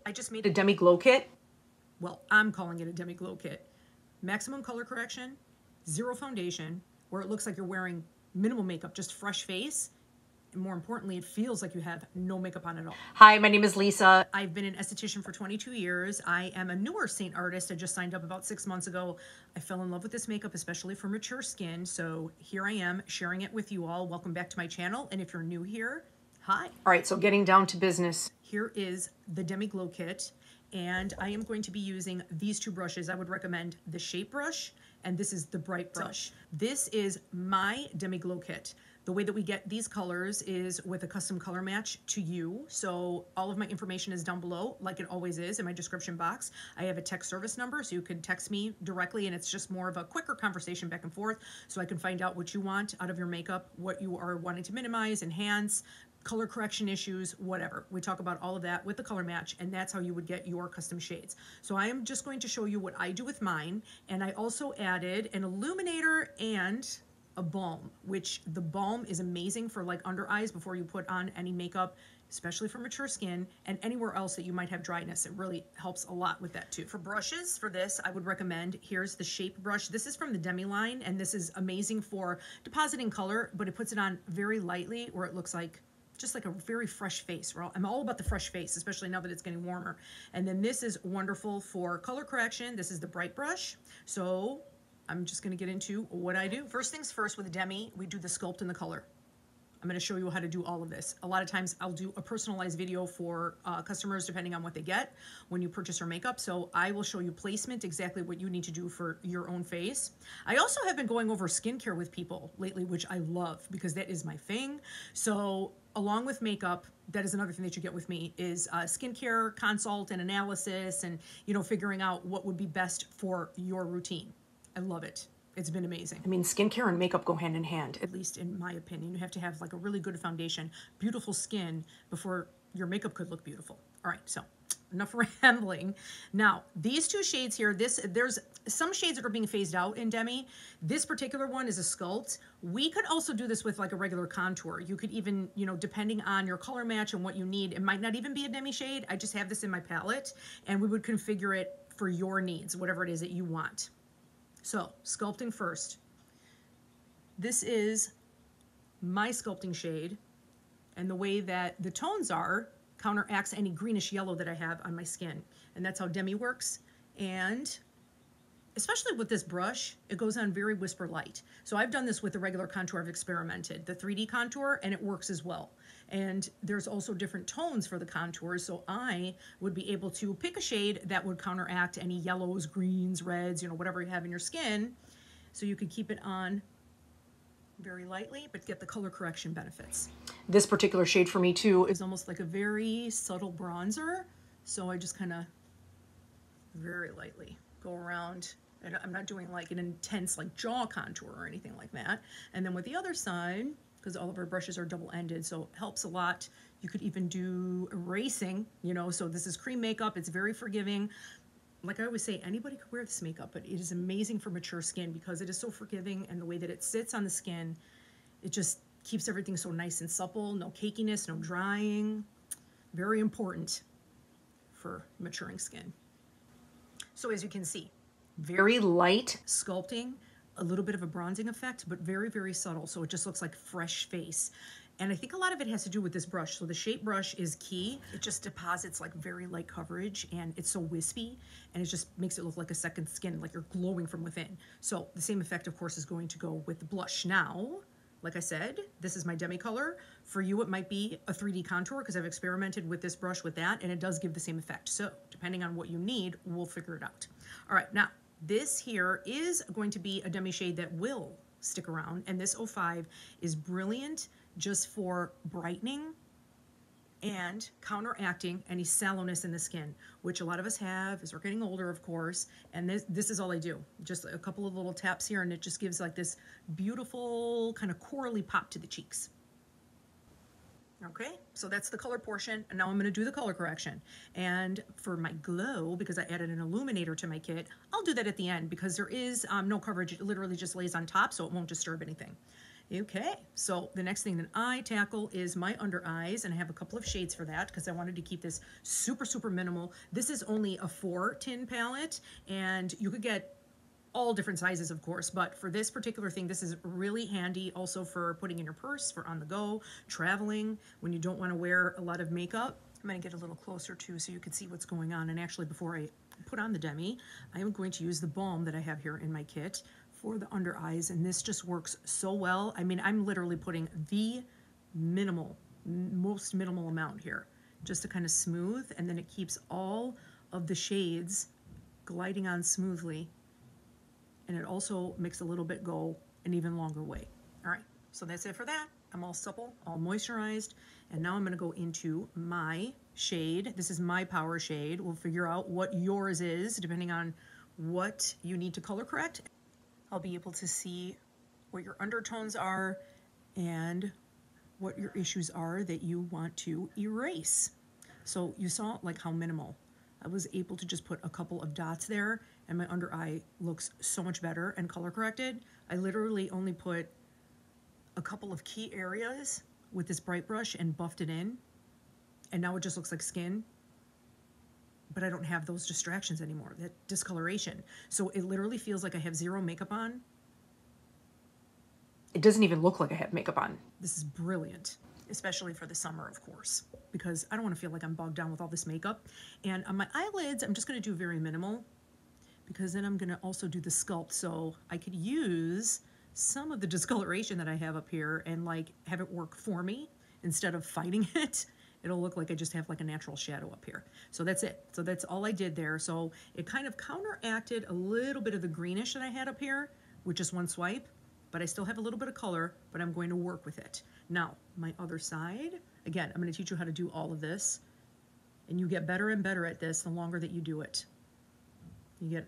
I just made a Demi Glow Kit. Well, I'm calling it a Demi Glow Kit. Maximum color correction, zero foundation, where it looks like you're wearing minimal makeup, just fresh face. And more importantly, it feels like you have no makeup on at all. Hi, my name is Lisa. I've been an esthetician for 22 years. I am a newer Seint artist. I just signed up about 6 months ago. I fell in love with this makeup, especially for mature skin. So here I am sharing it with you all. Welcome back to my channel. And if you're new here, hi. All right, so getting down to business. Here is the Demi Glow Kit. And I am going to be using these two brushes. I would recommend the Shape brush, and this is the Bright brush. This is my Demi Glow Kit. The way that we get these colors is with a custom color match to you. So all of my information is down below, like it always is in my description box. I have a text service number, so you can text me directly, and it's just more of a quicker conversation back and forth, so I can find out what you want out of your makeup, what you are wanting to minimize, enhance, color correction issues, whatever. We talk about all of that with the color match, and that's how you would get your custom shades. So I am just going to show you what I do with mine, and I also added an illuminator and a balm, which the balm is amazing for like under eyes before you put on any makeup, especially for mature skin, and anywhere else that you might have dryness. It really helps a lot with that too. For brushes, for this, I would recommend, here's the Shape brush. This is from the Demi line, and this is amazing for depositing color, but it puts it on very lightly where it looks like just like a very fresh face. I'm all about the fresh face, especially now that it's getting warmer. And then this is wonderful for color correction. This is the Bright brush. So I'm just gonna get into what I do. First things first with Demi, we do the sculpt and the color. I'm gonna show you how to do all of this. A lot of times I'll do a personalized video for customers depending on what they get when you purchase your makeup. So I will show you placement, exactly what you need to do for your own face. I also have been going over skincare with people lately, which I love because that is my thing. So along with makeup, that is another thing that you get with me is skincare consult and analysis, and figuring out what would be best for your routine. I love it. It's been amazing. I mean, skincare and makeup go hand in hand, at least in my opinion. You have to have like a really good foundation, beautiful skin before your makeup could look beautiful. All right, so enough rambling. Now, these two shades here, there's some shades that are being phased out in Demi. This particular one is a sculpt. We could also do this with like a regular contour. You could even, depending on your color match and what you need, it might not even be a Demi shade. I just have this in my palette, and we would configure it for your needs, whatever it is that you want. So, sculpting first. This is my sculpting shade, and the way that the tones are counteracts any greenish yellow that I have on my skin. And that's how Demi works. And especially with this brush, it goes on very whisper light. So I've done this with the regular contour. I've experimented the 3D contour, and it works as well. And there's also different tones for the contours, so I would be able to pick a shade that would counteract any yellows, greens, reds, whatever you have in your skin, so you could keep it on very lightly, but get the color correction benefits. This particular shade for me too is almost like a very subtle bronzer, so I just kind of very lightly go around, and I'm not doing like an intense like jaw contour or anything like that. And then with the other side, because all of our brushes are double-ended, so it helps a lot. You could even do erasing, so this is cream makeup. It's very forgiving. Like I always say, anybody could wear this makeup, but it is amazing for mature skin because it is so forgiving, and the way that it sits on the skin, it just keeps everything so nice and supple, no cakiness, no drying. Very important for maturing skin. So as you can see, very light sculpting, a little bit of a bronzing effect, but very, very subtle. So it just looks like fresh face. And I think a lot of it has to do with this brush. So the Shape brush is key. It just deposits like very light coverage, and it's so wispy, and it just makes it look like a second skin, like you're glowing from within. So the same effect, of course, is going to go with the blush. Now, like I said, this is my Demi color. For you, it might be a 3D contour because I've experimented with this brush with that, and it does give the same effect. So depending on what you need, we'll figure it out. All right, now, this here is going to be a Demi shade that will stick around, and this 05 is brilliant just for brightening and counteracting any sallowness in the skin, which a lot of us have as we're getting older, of course. And this is all I do. Just a couple of little taps here, and it just gives like this beautiful kind of corally pop to the cheeks. Okay, so that's the color portion, and now I'm gonna do the color correction. And for my glow, because I added an illuminator to my kit, I'll do that at the end because there is no coverage. It literally just lays on top, so it won't disturb anything. Okay, so the next thing that I tackle is my under eyes, and I have a couple of shades for that because I wanted to keep this super, super minimal. This is only a 4 tin palette, and you could get all different sizes, of course, but for this particular thing, this is really handy also for putting in your purse, for on the go, traveling, when you don't want to wear a lot of makeup. I'm going to get a little closer too so you can see what's going on. And actually, before I put on the Demi, I am going to use the balm that I have here in my kit for the under eyes, and this just works so well. I mean, I'm literally putting the most minimal amount here just to kind of smooth, and then it keeps all of the shades gliding on smoothly, and it also makes a little bit go an even longer way. All right, so that's it for that. I'm all supple, all moisturized, and now I'm gonna go into my shade. This is my power shade. We'll figure out what yours is depending on what you need to color correct. I'll be able to see what your undertones are and what your issues are that you want to erase. So you saw like how minimal. I was able to just put a couple of dots there, and my under eye looks so much better and color corrected. I literally only put a couple of key areas with this bright brush and buffed it in, and now it just looks like skin, but I don't have those distractions anymore, that discoloration. So it literally feels like I have zero makeup on. It doesn't even look like I have makeup on. This is brilliant, especially for the summer, of course, because I don't want to feel like I'm bogged down with all this makeup. And on my eyelids, I'm just going to do very minimal, because then I'm going to also do the sculpt, so I could use some of the discoloration that I have up here and like have it work for me instead of fighting it. It'll look like I just have like a natural shadow up here. So that's it. So that's all I did there. So it kind of counteracted a little bit of the greenish that I had up here with just one swipe, but I still have a little bit of color, but I'm going to work with it. Now, my other side, again, I'm going to teach you how to do all of this, and you get better and better at this the longer that you do it. You get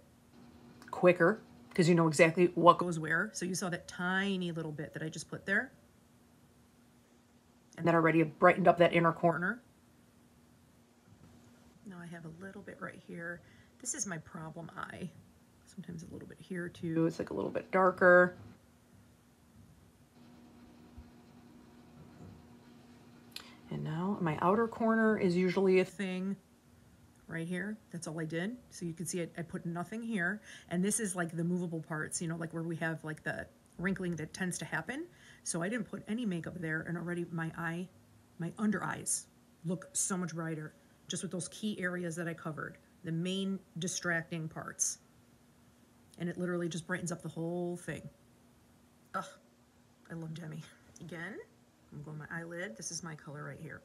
quicker because you know exactly what goes where. So you saw that tiny little bit that I just put there. And that already brightened up that inner corner. Now I have a little bit right here. This is my problem eye. Sometimes a little bit here too. It's like a little bit darker. And now my outer corner is usually a thing right here. That's all I did. So you can see I put nothing here. And this is like the movable parts, you know, like where we have like the wrinkling that tends to happen. So I didn't put any makeup there, and already my under eyes look so much brighter just with those key areas that I covered, the main distracting parts. And it literally just brightens up the whole thing. Ugh, I love Demi. Again, I'm going my eyelid. This is my color right here.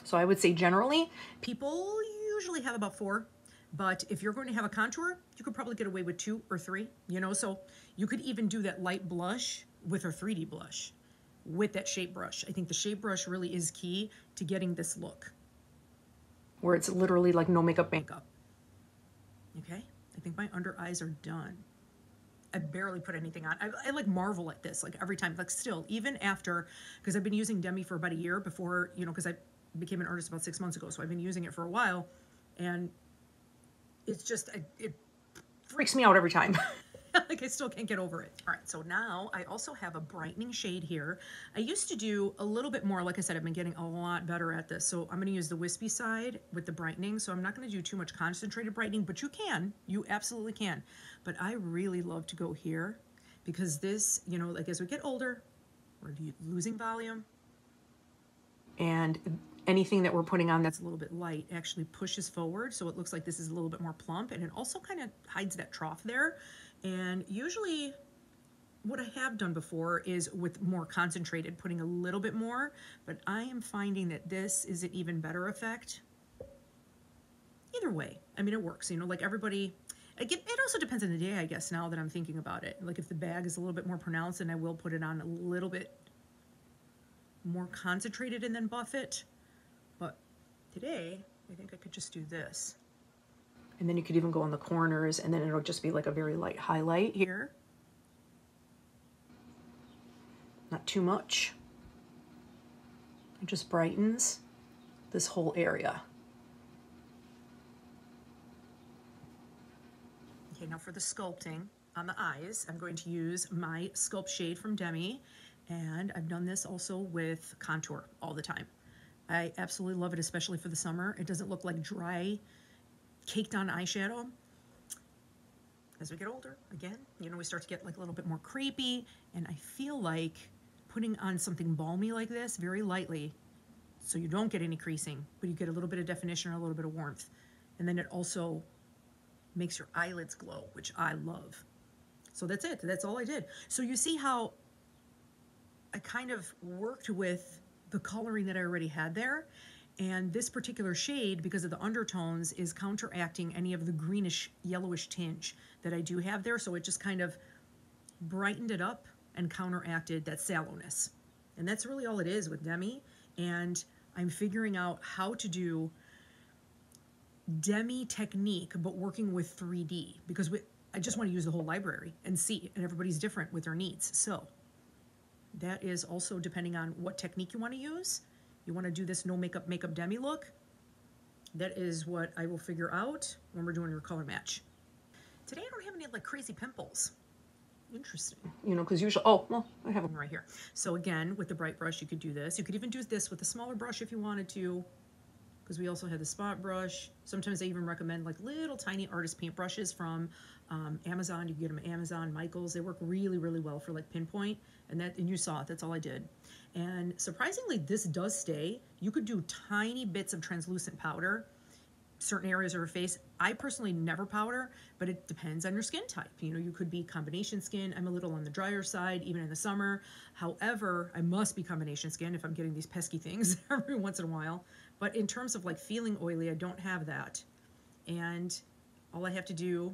So I would say generally, people usually have about 4. But if you're going to have a contour, you could probably get away with 2 or 3, you know? So you could even do that light blush with a 3D blush with that shape brush. I think the shape brush really is key to getting this look where it's literally like no makeup. Okay, I think my under eyes are done. I barely put anything on. I like marvel at this, like every time, like still, even after, because I've been using Demi for about a year before, you know, because I became an artist about 6 months ago. So I've been using it for a while, and it's just, it freaks me out every time. Like I still can't get over it. All right, so now I also have a brightening shade here. I used to do a little bit more. Like I said, I've been getting a lot better at this. So I'm gonna use the wispy side with the brightening. So I'm not gonna do too much concentrated brightening, but you absolutely can. But I really love to go here because this, you know, like as we get older, we're losing volume. And anything that we're putting on that's a little bit light actually pushes forward, so it looks like this is a little bit more plump, and it also kind of hides that trough there. And usually what I have done before is with more concentrated, putting a little bit more, but I am finding that this is an even better effect. Either way, I mean, it works, you know, like everybody, it also depends on the day, I guess, now that I'm thinking about it. Like if the bag is a little bit more pronounced, then I will put it on a little bit more concentrated and then buff it. But today, I think I could just do this. And then you could even go on the corners, and then it'll just be like a very light highlight here. Not too much. It just brightens this whole area. Okay, now for the sculpting on the eyes, I'm going to use my Sculpt shade from Demi, and I've done this also with contour all the time. I absolutely love it, especially for the summer. It doesn't look like dry, caked on eyeshadow. As we get older, again, you know, we start to get like a little bit more creepy, and I feel like putting on something balmy like this very lightly, so you don't get any creasing, but you get a little bit of definition or a little bit of warmth. And then it also makes your eyelids glow, which I love. So that's it. That's all I did. So you see how I kind of worked with the coloring that I already had there. And this particular shade, because of the undertones, is counteracting any of the greenish, yellowish tinge that I do have there. So it just kind of brightened it up and counteracted that sallowness. And that's really all it is with Demi. And I'm figuring out how to do Demi technique, but working with 3D, because I just want to use the whole library and see, and everybody's different with their needs. So that is also depending on what technique you want to use. You want to do this no makeup Demi look. That is what I will figure out when we're doing your color match. Today I don't have any like crazy pimples. Interesting. You know, because usually, oh, well, I have them right here. So again, with the bright brush, you could do this. You could even do this with a smaller brush if you wanted to, because we also have the spot brush. Sometimes I even recommend like little tiny artist paint brushes from Amazon. You can get them at Amazon, Michaels. They work really, really well for like pinpoint. And you saw it, that's all I did. And surprisingly, this does stay. You could do tiny bits of translucent powder, certain areas of your face. I personally never powder, but it depends on your skin type. You know, you could be combination skin. I'm a little on the drier side, even in the summer. However, I must be combination skin if I'm getting these pesky things every once in a while. But in terms of like feeling oily, I don't have that. And all I have to do,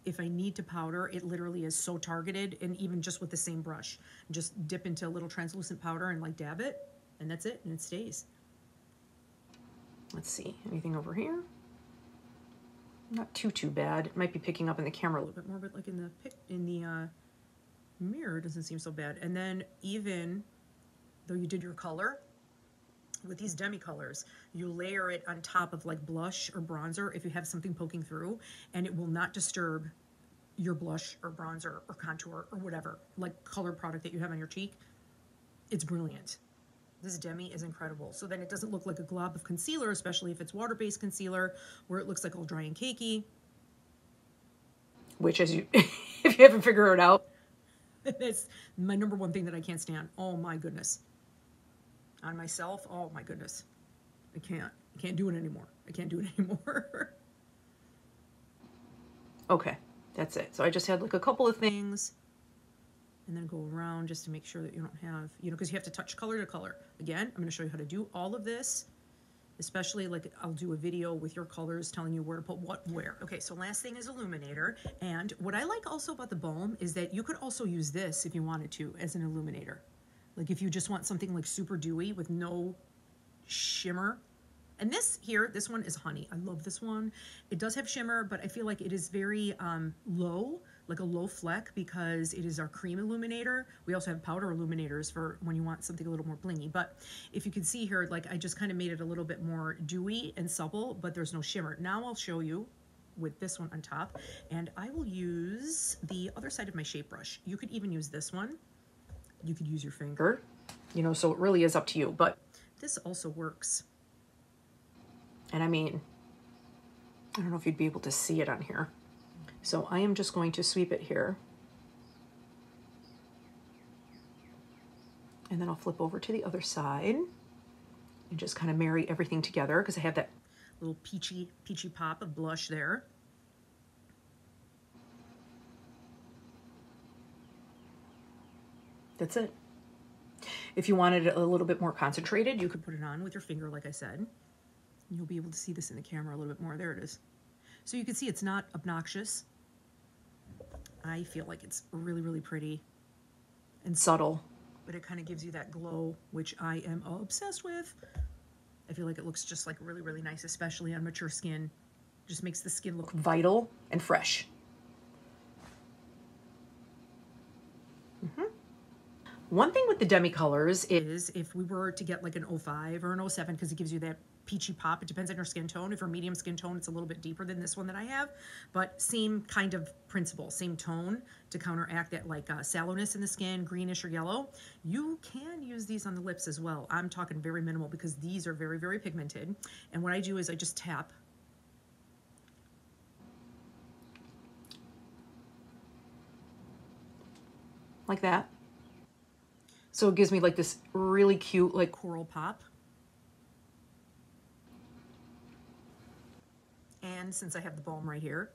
if I need to powder, it literally is so targeted, and even just with the same brush, just dip into a little translucent powder and like dab it, and that's it, and it stays. Let's see, anything over here? Not too bad. It might be picking up in the camera a little bit more, but like in the mirror, it doesn't seem so bad. And then even though you did your color, with these Demi colors, you layer it on top of like blush or bronzer if you have something poking through, and it will not disturb your blush or bronzer or contour or whatever, like color product that you have on your cheek. It's brilliant. This Demi is incredible. So then it doesn't look like a glob of concealer, especially if it's water-based concealer, where it looks like all dry and cakey. Which, as you, if you haven't figured it out, that's my number one thing that I can't stand. Oh my goodness. On myself, oh my goodness. I can't do it anymore. I can't do it anymore. Okay, that's it. So I just had like a couple of things, and then go around just to make sure that you don't have, you know, because you have to touch color to color. Again, I'm going to show you how to do all of this, especially like I'll do a video with your colors telling you where to put what where. Okay, so last thing is Illuminator. And what I like also about the Balm is that you could also use this if you wanted to as an illuminator. Like if you just want something like super dewy with no shimmer. And this here, this one is Honey. I love this one. It does have shimmer, but I feel like it is very low, like a low fleck, because it is our cream illuminator. We also have powder illuminators for when you want something a little more blingy. But if you can see here, like I just kind of made it a little bit more dewy and supple, but there's no shimmer. Now I'll show you with this one on top, and I will use the other side of my shape brush. You could even use this one. You could use your finger, you know, so it really is up to you, but this also works. And I mean, I don't know if you'd be able to see it on here. So I am just going to sweep it here. And then I'll flip over to the other side and just kind of marry everything together, because I have that little peachy pop of blush there. That's it. If you wanted it a little bit more concentrated, you could put it on with your finger, like I said. You'll be able to see this in the camera a little bit more. There it is. So you can see it's not obnoxious. I feel like it's really, really pretty and subtle, but it kind of gives you that glow, which I am obsessed with. I feel like it looks just like really, really nice, especially on mature skin. Just makes the skin look vital and fresh. One thing with the Demi colors is if we were to get like an 05 or an 07, because it gives you that peachy pop, it depends on your skin tone. If you're medium skin tone, it's a little bit deeper than this one that I have, but same kind of principle, same tone to counteract that like sallowness in the skin, greenish or yellow. You can use these on the lips as well. I'm talking very minimal because these are very, very pigmented. And what I do is I just tap. Like that. So it gives me like this really cute like coral pop. And since I have the balm right here,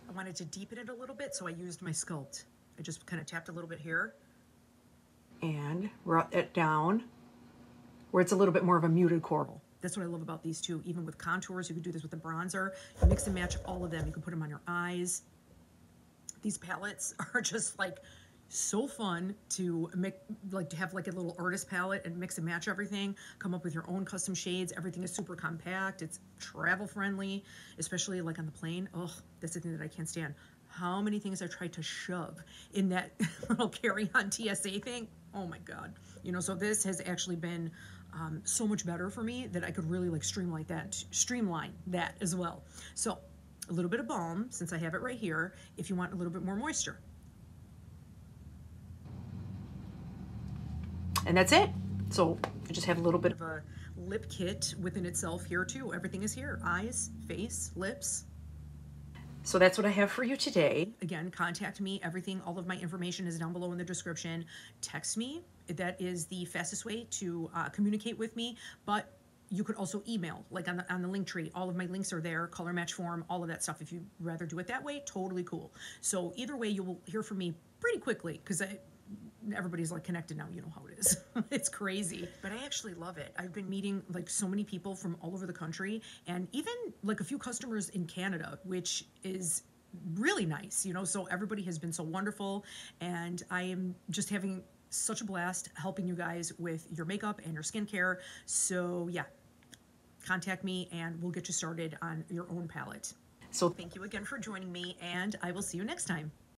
I wanted to deepen it a little bit, so I used my Sculpt. I just kind of tapped a little bit here and brought it down where it's a little bit more of a muted coral. That's what I love about these two. Even with contours, you could do this with a bronzer. You mix and match all of them. You can put them on your eyes. These palettes are just like so fun to make, like to have like a little artist palette and mix and match everything, come up with your own custom shades. Everything is super compact. It's travel friendly, especially like on the plane. Oh, that's the thing that I can't stand. How many things I tried to shove in that little carry-on TSA thing. Oh my God. You know, so this has actually been so much better for me that I could really like streamline that as well. So a little bit of balm, since I have it right here, if you want a little bit more moisture. And that's it. So I just have a little bit of a lip kit within itself here too. Everything is here. Eyes, face, lips. So that's what I have for you today. Again, contact me. Everything, all of my information is down below in the description. Text me. That is the fastest way to communicate with me. But you could also email, like on the link tree. All of my links are there, color match form, all of that stuff. If you'd rather do it that way, totally cool. So either way, you will hear from me pretty quickly because everybody's like connected now. You know how it is. It's crazy, but I actually love it. I've been meeting like so many people from all over the country and even like a few customers in Canada, which is really nice, you know, so everybody has been so wonderful and I am just having such a blast helping you guys with your makeup and your skincare. So yeah, contact me and we'll get you started on your own palette. So thank you again for joining me and I will see you next time.